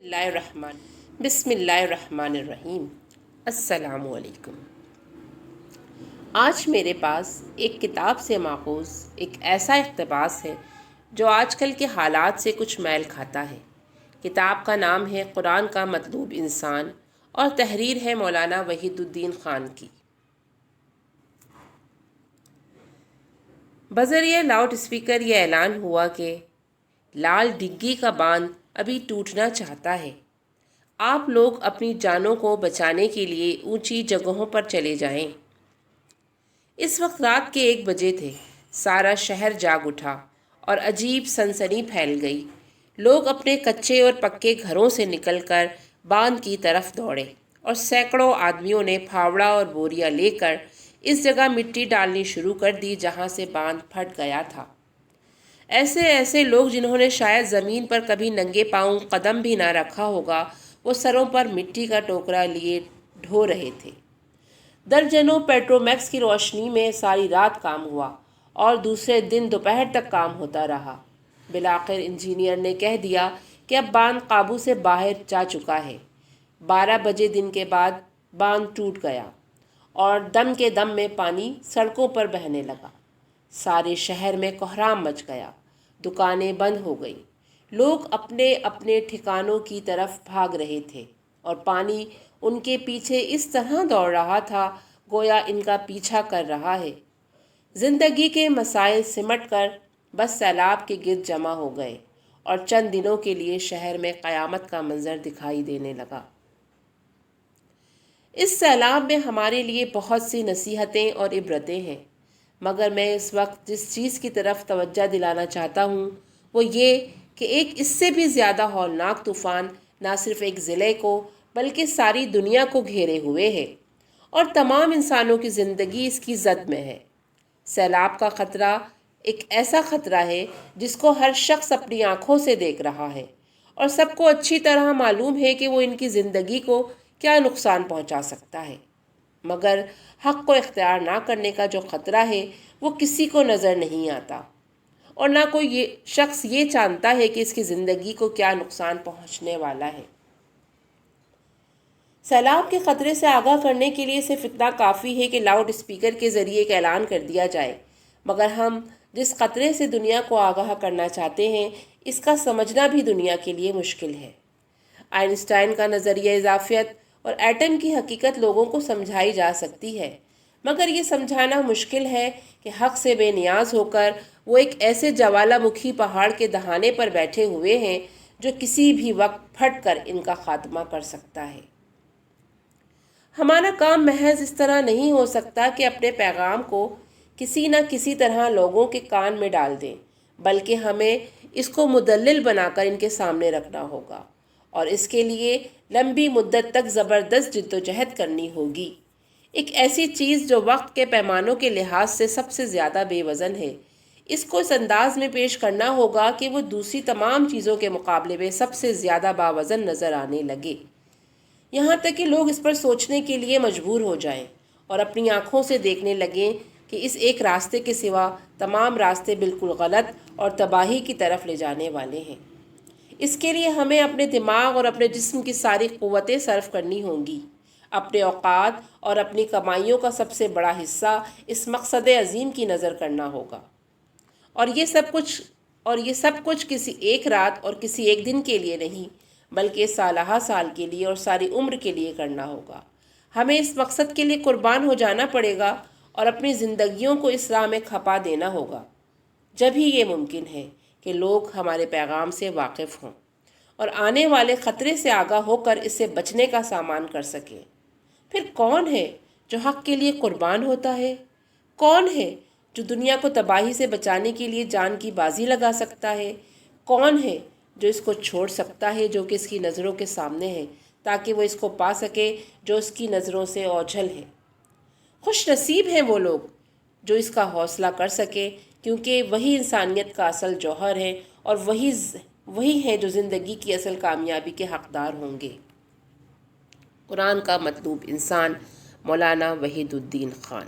بسم اللہ الرحمن الرحیم۔ السلام علیکم۔ آج میرے پاس ایک کتاب سے ماخوذ ایک ایسا اقتباس ہے جو آج کل کے حالات سے کچھ میل کھاتا ہے۔ کتاب کا نام ہے قرآن کا مطلوب انسان اور تحریر ہے مولانا وحید الدین خان کی۔ بذریعہ لاؤڈ اسپیکر یہ اعلان ہوا کہ لال ڈگی کا باندھ ابھی ٹوٹنا چاہتا ہے، آپ لوگ اپنی جانوں کو بچانے کے لیے اونچی جگہوں پر چلے جائیں۔ اس وقت رات کے 1 بجے تھے۔ سارا شہر جاگ اٹھا اور عجیب سنسنی پھیل گئی۔ لوگ اپنے کچے اور پکے گھروں سے نکل کر باندھ کی طرف دوڑے اور سینکڑوں آدمیوں نے پھاوڑا اور بوریاں لے کر اس جگہ مٹی ڈالنی شروع کر دی جہاں سے باندھ پھٹ گیا تھا۔ ایسے لوگ جنہوں نے شاید زمین پر کبھی ننگے پاؤں قدم بھی نہ رکھا ہوگا، وہ سروں پر مٹی کا ٹوکرا لیے ڈھو رہے تھے۔ درجنوں پیٹرومیکس کی روشنی میں ساری رات کام ہوا اور دوسرے دن دوپہر تک کام ہوتا رہا۔ بالآخر انجینئر نے کہہ دیا کہ اب باندھ قابو سے باہر جا چکا ہے۔ 12 بجے دن کے بعد باندھ ٹوٹ گیا اور دم کے دم میں پانی سڑکوں پر بہنے لگا۔ سارے شہر میں کوہرام مچ گیا، دکانیں بند ہو گئیں، لوگ اپنے اپنے ٹھکانوں کی طرف بھاگ رہے تھے اور پانی ان کے پیچھے اس طرح دوڑ رہا تھا گویا ان کا پیچھا کر رہا ہے۔ زندگی کے مسائل سمٹ کر بس سیلاب کے گرد جمع ہو گئے اور چند دنوں کے لیے شہر میں قیامت کا منظر دکھائی دینے لگا۔ اس سیلاب میں ہمارے لیے بہت سی نصیحتیں اور عبرتیں ہیں، مگر میں اس وقت جس چیز کی طرف توجہ دلانا چاہتا ہوں وہ یہ کہ ایک اس سے بھی زیادہ ہولناک طوفان نہ صرف ایک ضلع کو بلکہ ساری دنیا کو گھیرے ہوئے ہے اور تمام انسانوں کی زندگی اس کی زد میں ہے۔ سیلاب کا خطرہ ایک ایسا خطرہ ہے جس کو ہر شخص اپنی آنکھوں سے دیکھ رہا ہے اور سب کو اچھی طرح معلوم ہے کہ وہ ان کی زندگی کو کیا نقصان پہنچا سکتا ہے، مگر حق کو اختیار نہ کرنے کا جو خطرہ ہے وہ کسی کو نظر نہیں آتا اور نہ کوئی شخص یہ جانتا ہے کہ اس کی زندگی کو کیا نقصان پہنچنے والا ہے۔ سیلاب کے خطرے سے آگاہ کرنے کے لیے صرف اتنا کافی ہے کہ لاؤڈ اسپیکر کے ذریعے ایک اعلان کر دیا جائے، مگر ہم جس خطرے سے دنیا کو آگاہ کرنا چاہتے ہیں اس کا سمجھنا بھی دنیا کے لیے مشکل ہے۔ آئنسٹائن کا نظریہ اضافیت اور ایٹم کی حقیقت لوگوں کو سمجھائی جا سکتی ہے، مگر یہ سمجھانا مشکل ہے کہ حق سے بے نیاز ہو کر وہ ایک ایسے جوالا مکھی پہاڑ کے دہانے پر بیٹھے ہوئے ہیں جو کسی بھی وقت پھٹ کر ان کا خاتمہ کر سکتا ہے۔ ہمارا کام محض اس طرح نہیں ہو سکتا کہ اپنے پیغام کو کسی نہ کسی طرح لوگوں کے کان میں ڈال دیں، بلکہ ہمیں اس کو مدلل بنا کر ان کے سامنے رکھنا ہوگا اور اس کے لیے لمبی مدت تک زبردست جدوجہد کرنی ہوگی۔ ایک ایسی چیز جو وقت کے پیمانوں کے لحاظ سے سب سے زیادہ بے وزن ہے، اس کو اس انداز میں پیش کرنا ہوگا کہ وہ دوسری تمام چیزوں کے مقابلے میں سب سے زیادہ باوزن نظر آنے لگے، یہاں تک کہ لوگ اس پر سوچنے کے لیے مجبور ہو جائیں اور اپنی آنکھوں سے دیکھنے لگیں کہ اس ایک راستے کے سوا تمام راستے بالکل غلط اور تباہی کی طرف لے جانے والے ہیں۔ اس کے لیے ہمیں اپنے دماغ اور اپنے جسم کی ساری قوتیں صرف کرنی ہوں گی، اپنے اوقات اور اپنی کمائیوں کا سب سے بڑا حصہ اس مقصد عظیم کی نظر کرنا ہوگا، اور یہ سب کچھ کسی ایک رات اور کسی ایک دن کے لیے نہیں بلکہ سالہ سال کے لیے اور ساری عمر کے لیے کرنا ہوگا۔ ہمیں اس مقصد کے لیے قربان ہو جانا پڑے گا اور اپنی زندگیوں کو اس راہ میں کھپا دینا ہوگا، جب ہی یہ ممکن ہے کہ لوگ ہمارے پیغام سے واقف ہوں اور آنے والے خطرے سے آگاہ ہو کر اس سے بچنے کا سامان کر سکیں۔ پھر کون ہے جو حق کے لیے قربان ہوتا ہے؟ کون ہے جو دنیا کو تباہی سے بچانے کے لیے جان کی بازی لگا سکتا ہے؟ کون ہے جو اس کو چھوڑ سکتا ہے جو کہ اس کی نظروں کے سامنے ہے تاکہ وہ اس کو پا سکے جو اس کی نظروں سے اوجھل ہے؟ خوش نصیب ہیں وہ لوگ جو اس کا حوصلہ کر سکے، کیونکہ وہی انسانیت کا اصل جوہر ہے اور وہی ہے جو زندگی کی اصل کامیابی کے حقدار ہوں گے۔ قرآن کا مطلوب انسان، مولانا وحید الدین خان۔